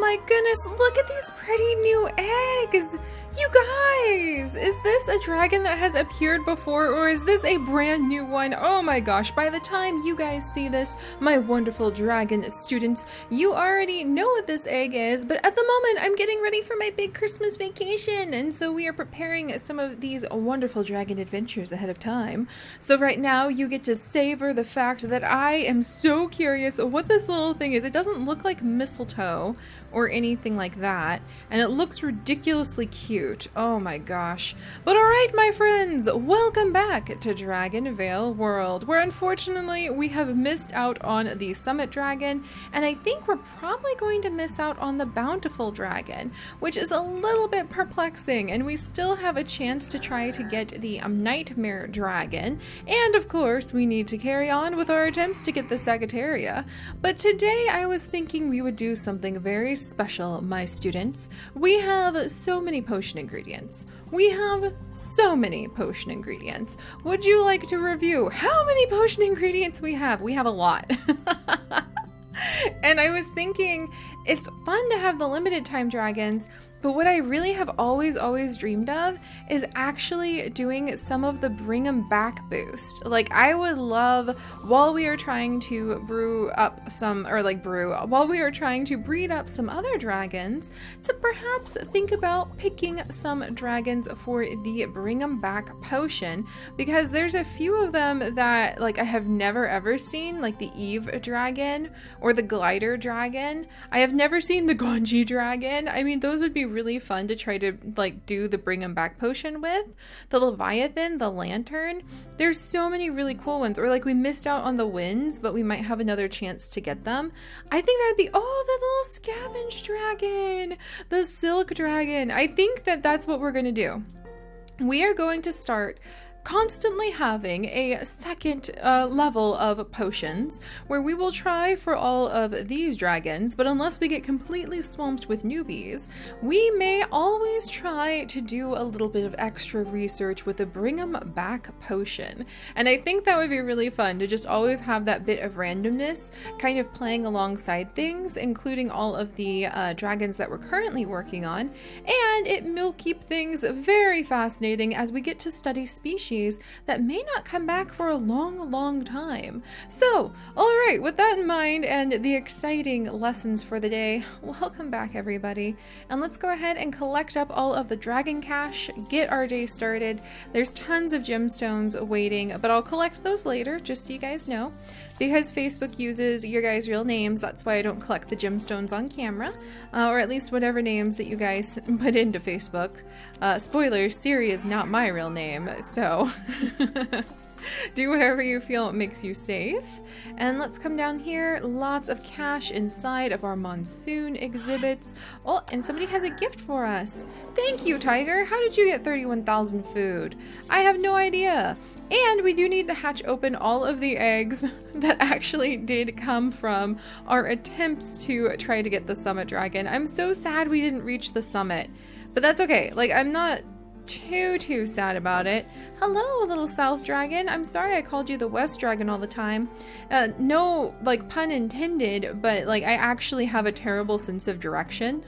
my goodness, look at these pretty new eggs! You guys! Is this a dragon that has appeared before, or is this a brand new one? Oh my gosh, by the time you guys see this, my wonderful dragon students, you already know what this egg is, but at the moment I'm getting ready for my big Christmas vacation, and so we are preparing some of these wonderful dragon adventures ahead of time. So right now you get to savor the fact that I am so curious what this little thing is. It doesn't look like mistletoe or anything like that, and it looks ridiculously cute. Oh my gosh. But alright, my friends, welcome back to DragonVale World, where unfortunately we have missed out on the Summit Dragon, and I think we're probably going to miss out on the Bountiful Dragon, which is a little bit perplexing, and we still have a chance to try to get the Nightmare Dragon, and of course we need to carry on with our attempts to get the Sagittaria. But today I was thinking we would do something very special, my students. We have so many potion ingredients. We have so many potion ingredients. Would you like to review how many potion ingredients we have? We have a lot. And I was thinking it's fun to have the limited time dragons, but what I really have always dreamed of is actually doing some of the bring 'em back boost. Like, I would love, while we are trying to while we are trying to breed up some other dragons, to perhaps think about picking some dragons for the bring 'em back potion, because there's a few of them that like I have never ever seen, like the Eve dragon or the glider dragon. I have never seen the Gonji dragon. I mean, those would be really fun to try to like do the bring 'em back potion with. The Leviathan, the Lantern, there's so many really cool ones. Or like we missed out on the Winds, but we might have another chance to get them. I think that'd be, oh, the little Scavenge dragon, the Silk dragon. I think that that's what we're gonna do. We are going to start constantly having a second level of potions where we will try for all of these dragons, but unless we get completely swamped with newbies, we may always try to do a little bit of extra research with the bring 'em back potion. And I think that would be really fun to just always have that bit of randomness kind of playing alongside things, including all of the dragons that we're currently working on, and it will keep things very fascinating as we get to study species that may not come back for a long time. So, alright, with that in mind and the exciting lessons for the day, welcome back everybody, and let's go ahead and collect up all of the dragon cash, get our day started. There's tons of gemstones waiting, but I'll collect those later, just so you guys know. Because Facebook uses your guys' real names, that's why I don't collect the gemstones on camera, or at least whatever names that you guys put into Facebook. Spoilers, Seri is not my real name, so do whatever you feel makes you safe. And let's come down here. Lots of cash inside of our monsoon exhibits. Oh, and somebody has a gift for us. Thank you, Tiger. How did you get 31,000 food? I have no idea. And we do need to hatch open all of the eggs that actually did come from our attempts to try to get the Summit Dragon. I'm so sad we didn't reach the summit, but that's okay. Like, I'm not too sad about it. Hello, little South Dragon. I'm sorry I called you the West Dragon all the time. No, like, pun intended, but like I actually have a terrible sense of direction.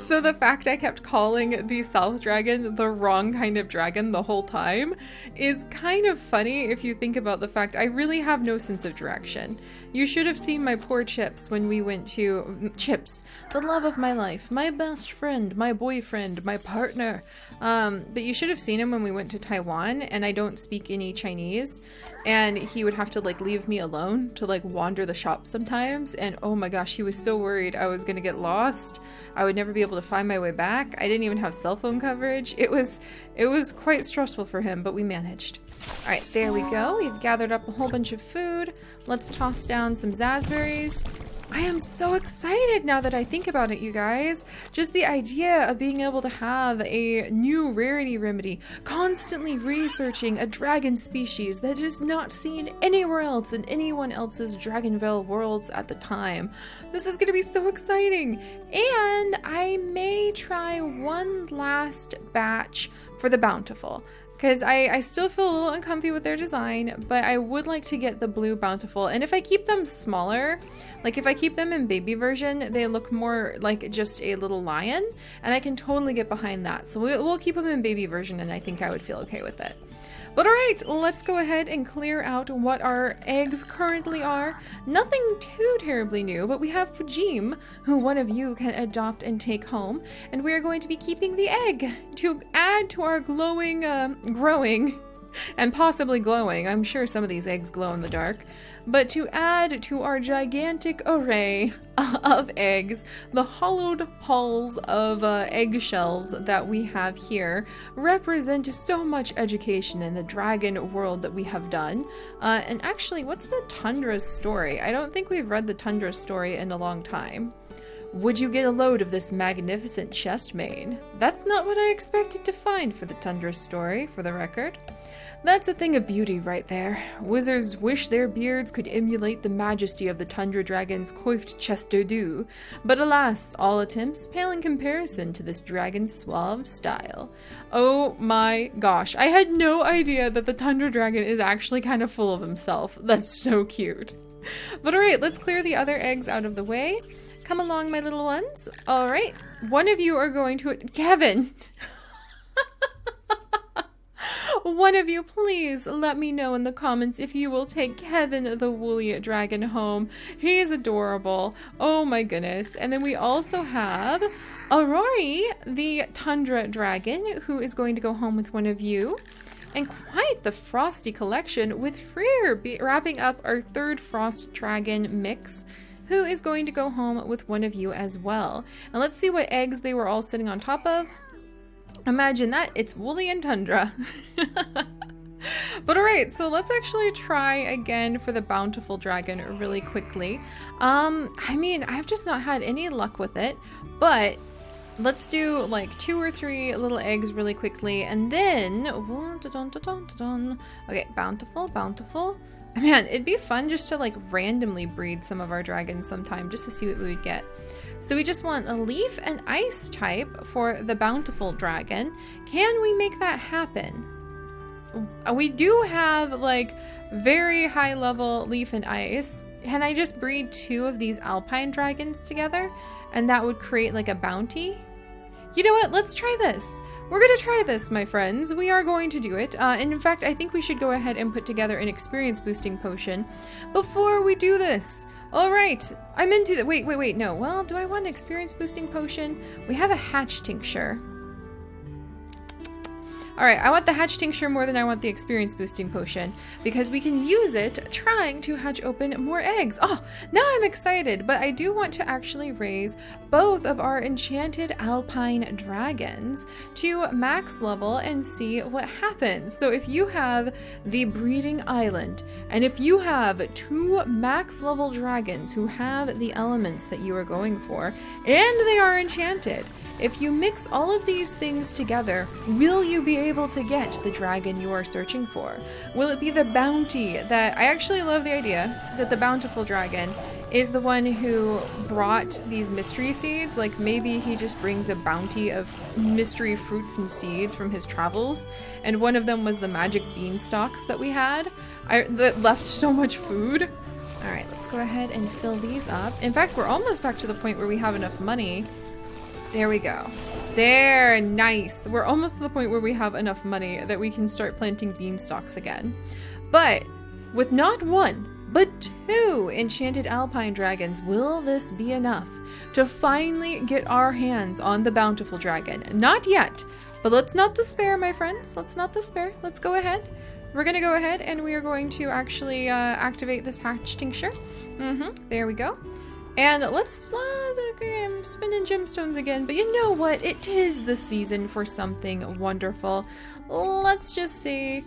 So the fact I kept calling the South Dragon the wrong kind of dragon the whole time is kind of funny if you think about the fact I really have no sense of direction. You should have seen my poor Chips when we went to Chips, the love of my life, my best friend, my boyfriend, my partner. But you should have seen him when we went to Taiwan, and I don't speak any Chinese, and he would have to like leave me alone to like wander the shop sometimes, and oh my gosh, he was so worried I was gonna get lost. I would never be able to find my way back. I didn't even have cell phone coverage. It was quite stressful for him, but we managed. All right, there we go. We've gathered up a whole bunch of food. Let's toss down some raspberries. I am so excited now that I think about it, you guys. Just the idea of being able to have a new rarity remedy, constantly researching a dragon species that is not seen anywhere else in anyone else's DragonVale worlds at the time. This is going to be so exciting. And I may try one last batch for the Bountiful. because I still feel a little uncomfy with their design, but I would like to get the blue Bountiful. And if I keep them smaller, like if I keep them in baby version, they look more like just a little lion, and I can totally get behind that. So we'll keep them in baby version, and I think I would feel okay with it. But alright, let's go ahead and clear out what our eggs currently are. Nothing too terribly new, but we have Fujim, who one of you can adopt and take home. And we are going to be keeping the egg to add to our growing, and possibly glowing. I'm sure some of these eggs glow in the dark. But to add to our gigantic array of eggs, the hollowed hulls of eggshells that we have here represent so much education in the dragon world that we have done. And actually, what's the Tundra's story? I don't think we've read the Tundra's story in a long time. Would you get a load of this magnificent chest mane? That's not what I expected to find for the Tundra's story, for the record. That's a thing of beauty right there. Wizards wish their beards could emulate the majesty of the Tundra Dragon's coiffed chest-d'oeuf, but alas, all attempts pale in comparison to this dragon's suave style. Oh my gosh, I had no idea that the Tundra Dragon is actually kind of full of himself. That's so cute. But alright, let's clear the other eggs out of the way. Come along, my little ones. Alright, one of you are going to... Kevin! One of you, please let me know in the comments if you will take Kevin the woolly dragon home. He is adorable. Oh my goodness. And then we also have Aurori, the Tundra Dragon, who is going to go home with one of you. And quite the frosty collection, with Freer wrapping up our third Frost Dragon mix, who is going to go home with one of you as well. And let's see what eggs they were all sitting on top of. Imagine that, it's Woolly and Tundra. But alright, so let's actually try again for the Bountiful Dragon really quickly. I mean, I've just not had any luck with it, but let's do like 2 or 3 little eggs really quickly, and then... Okay, Bountiful. Man, it'd be fun just to like randomly breed some of our dragons sometime, just to see what we would get. So we just want a leaf and ice type for the Bountiful Dragon. Can we make that happen? We do have like very high level leaf and ice. Can I just breed 2 of these Alpine dragons together? And that would create like a bounty? You know what? Let's try this. We're going to try this, my friends. We are going to do it. And in fact, I think we should go ahead and put together an experience boosting potion before we do this. All right, I'm into that. Wait, no. Well, do I want an experience boosting potion? We have a hatch tincture. All right, I want the hatch tincture more than I want the experience boosting potion, because we can use it trying to hatch open more eggs. Oh, now I'm excited, but I do want to actually raise both of our enchanted Alpine dragons to max level and see what happens. So if you have the breeding island, and if you have 2 max level dragons who have the elements that you are going for, and they are enchanted, if you mix all of these things together, will you be able to get the dragon you are searching for? Will it be the bounty that... I actually love the idea that the Bountiful Dragon is the one who brought these mystery seeds. Like maybe he just brings a bounty of mystery fruits and seeds from his travels, and one of them was the magic beanstalks that we had that left so much food. All right, let's go ahead and fill these up. In fact, we're almost back to the point where we have enough money. There we go. There, nice. We're almost to the point where we have enough money that we can start planting beanstalks again. But with not 1, but 2 enchanted Alpine dragons, will this be enough to finally get our hands on the Bountiful Dragon? Not yet, but let's not despair, my friends. Let's not despair. Let's go ahead. We're going to go ahead and we are going to actually activate this hatch tincture. There we go. And let's I'm spinning gemstones again, but you know what? It is the season for something wonderful. Let's just see.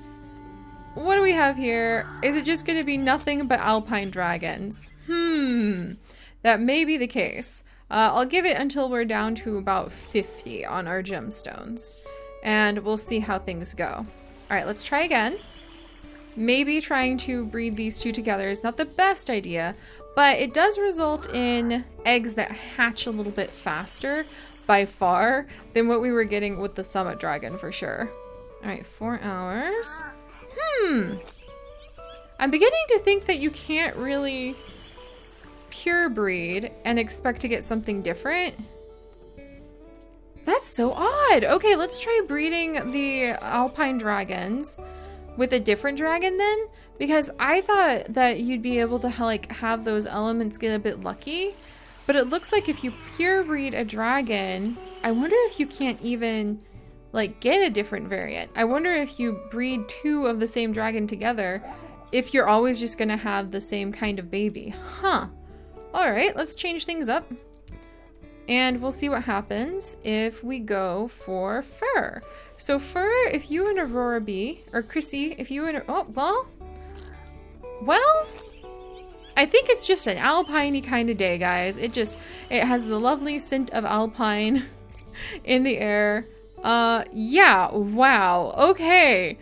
What do we have here? Is it just going to be nothing but Alpine dragons? That may be the case. I'll give it until we're down to about 50 on our gemstones, and we'll see how things go. All right, let's try again. Maybe trying to breed these 2 together is not the best idea, but it does result in eggs that hatch a little bit faster by far than what we were getting with the Summit Dragon for sure. All right, 4 hours. I'm beginning to think that you can't really pure breed and expect to get something different. That's so odd. Okay, let's try breeding the Alpine dragons with a different dragon then, because I thought that you'd be able to like have those elements get a bit lucky, but it looks like if you pure breed a dragon, I wonder if you can't even like get a different variant. I wonder if you breed 2 of the same dragon together, if you're always just gonna have the same kind of baby. Huh. All right, let's change things up. And we'll see what happens if we go for fur. So fur, if you and Aurora bee, or Chrissy, if you and, oh, well, I think it's just an alpine-y kind of day, guys. It has the lovely scent of alpine in the air. Yeah, wow, okay.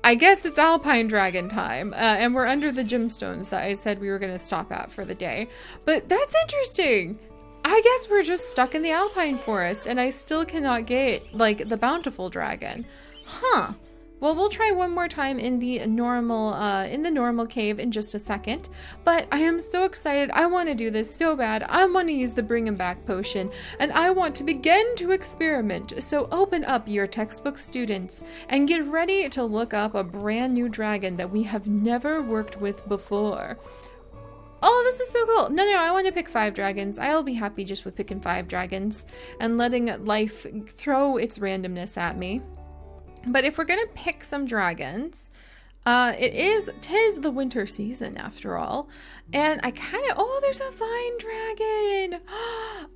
I guess it's Alpine Dragon time, and we're under the gemstones that I said we were going to stop at for the day. But that's interesting. I guess we're just stuck in the Alpine Forest, and I still cannot get, like, the Bountiful Dragon. Huh. Well, we'll try one more time in the normal cave in just a second. But I am so excited. I want to do this so bad. I want to use the Bring 'em Back potion, and I want to begin to experiment. So open up your textbook, students, and get ready to look up a brand new dragon that we have never worked with before. Oh, this is so cool. No, I want to pick 5 dragons. I'll be happy just with picking 5 dragons and letting life throw its randomness at me. But if we're gonna pick some dragons, tis the winter season after all, and I kind of, oh, there's a vine dragon.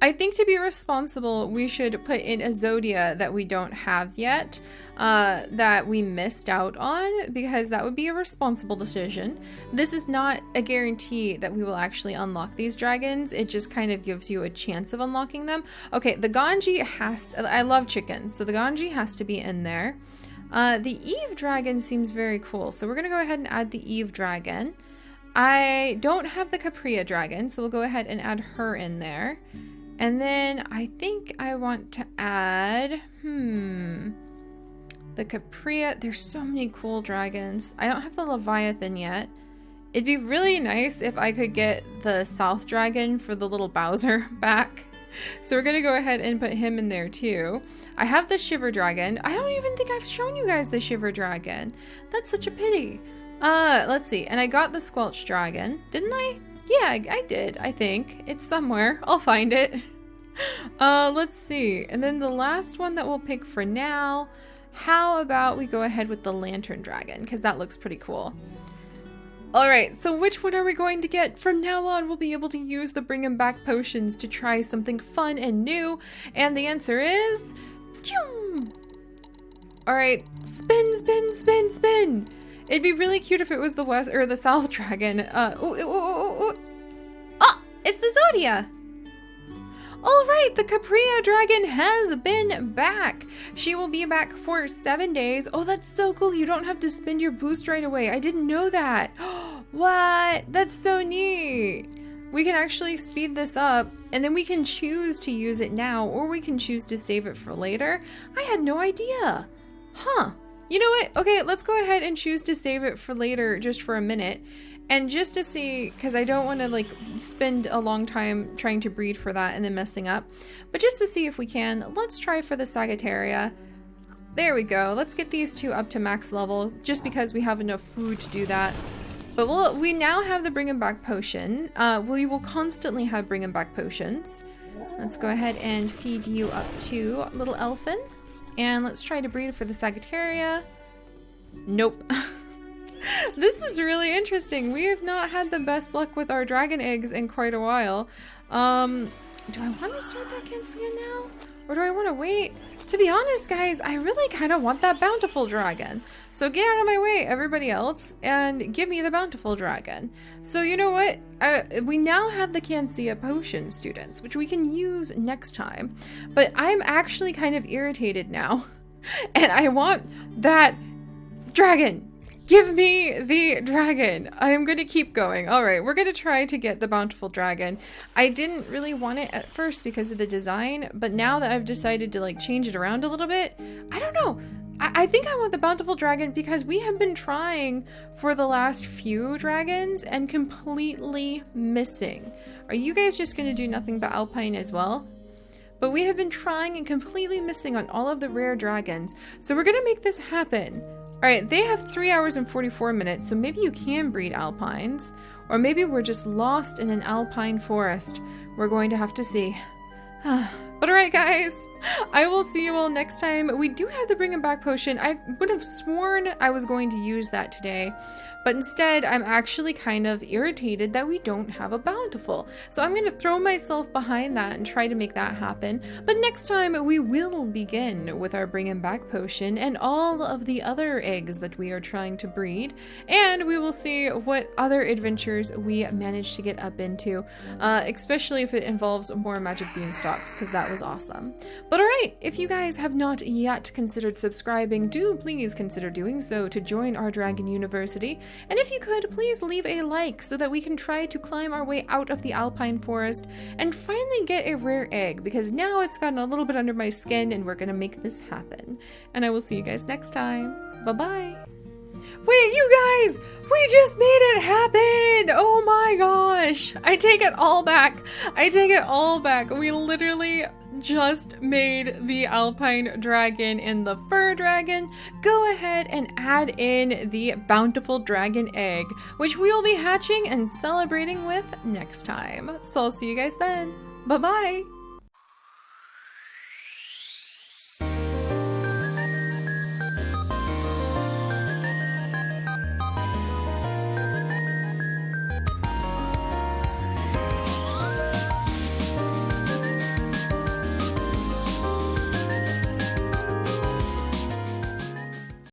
I think to be responsible, we should put in a Zodia that we don't have yet, that we missed out on, because that would be a responsible decision. This is not a guarantee that we will actually unlock these dragons. It just kind of gives you a chance of unlocking them. Okay, the Ganji I love chickens, so the Ganji has to be in there. The Eve Dragon seems very cool, so we're going to go ahead and add the Eve Dragon. I don't have the Capria Dragon, so we'll go ahead and add her in there. And then I think I want to add, the Capria. There's so many cool dragons. I don't have the Leviathan yet. It'd be really nice if I could get the South Dragon for the little Bowser back. So we're going to go ahead and put him in there too. I have the Shiver Dragon. I don't even think I've shown you guys the Shiver Dragon. That's such a pity. Let's see. And I got the Squelch Dragon. Didn't I? Yeah, I did, I think. It's somewhere. I'll find it. Let's see. And then the last one that we'll pick for now, how about we go ahead with the Lantern Dragon? Because that looks pretty cool. Alright, so which one are we going to get? From now on, we'll be able to use the Bring 'em Back potions to try something fun and new. And the answer is... Alright, spin, spin, spin, spin. It'd be really cute if it was the West or the South Dragon. Oh, it's the Zodia. Alright, the Capria Dragon has been back. She will be back for 7 days. Oh, that's so cool. You don't have to spend your boost right away. I didn't know that. What? That's so neat. We can actually speed this up, and then we can choose to use it now, or we can choose to save it for later. I had no idea. Huh. You know what? Okay, let's go ahead and choose to save it for later, just for a minute. And just to see, because I don't want to like spend a long time trying to breed for that and then messing up. But just to see if we can, let's try for the Sagittaria. There we go. Let's get these 2 up to max level, just because we have enough food to do that. But we now have the Bring 'em Back potion. We will constantly have Bring 'em Back potions. Let's go ahead and feed you up to Little Elfin. And let's try to breed for the Sagittaria. Nope. This is really interesting. We have not had the best luck with our dragon eggs in quite a while. Do I want to start that Kensia now? Or do I want to wait? To be honest, guys, I really kind of want that Bountiful Dragon. So get out of my way, everybody else, and give me the Bountiful Dragon. So you know what? We now have the Kensia potion, students, which we can use next time. But I'm actually kind of irritated now. And I want that dragon. Give me the dragon. I'm going to keep going. All right, we're going to try to get the Bountiful Dragon. I didn't really want it at first because of the design, but now that I've decided to like change it around a little bit, I don't know. I think I want the Bountiful Dragon because we have been trying for the last few dragons and completely missing. Are you guys just going to do nothing but Alpine as well? But we have been trying and completely missing on all of the rare dragons. So we're going to make this happen. All right, they have 3 hours and 44 minutes, so maybe you can breed Alpines. Or maybe we're just lost in an Alpine forest. We're going to have to see. But alright guys, I will see you all next time. We do have the Bring 'em Back potion. I would have sworn I was going to use that today, but instead I'm actually kind of irritated that we don't have a Bountiful. So I'm going to throw myself behind that and try to make that happen. But next time we will begin with our Bring 'em Back potion and all of the other eggs that we are trying to breed, and we will see what other adventures we manage to get up into, especially if it involves more magic beanstalks, because that was awesome. But alright, if you guys have not yet considered subscribing, do please consider doing so to join our Dragon University. And if you could, please leave a like so that we can try to climb our way out of the Alpine Forest and finally get a rare egg, because now it's gotten a little bit under my skin and we're gonna make this happen. And I will see you guys next time. Bye-bye. Wait, you guys! We just made it happen! Oh my gosh! I take it all back. I take it all back. We literally just made the Alpine Dragon and the Fur Dragon. Go ahead and add in the Bountiful Dragon egg, which we will be hatching and celebrating with next time. So I'll see you guys then. Bye-bye!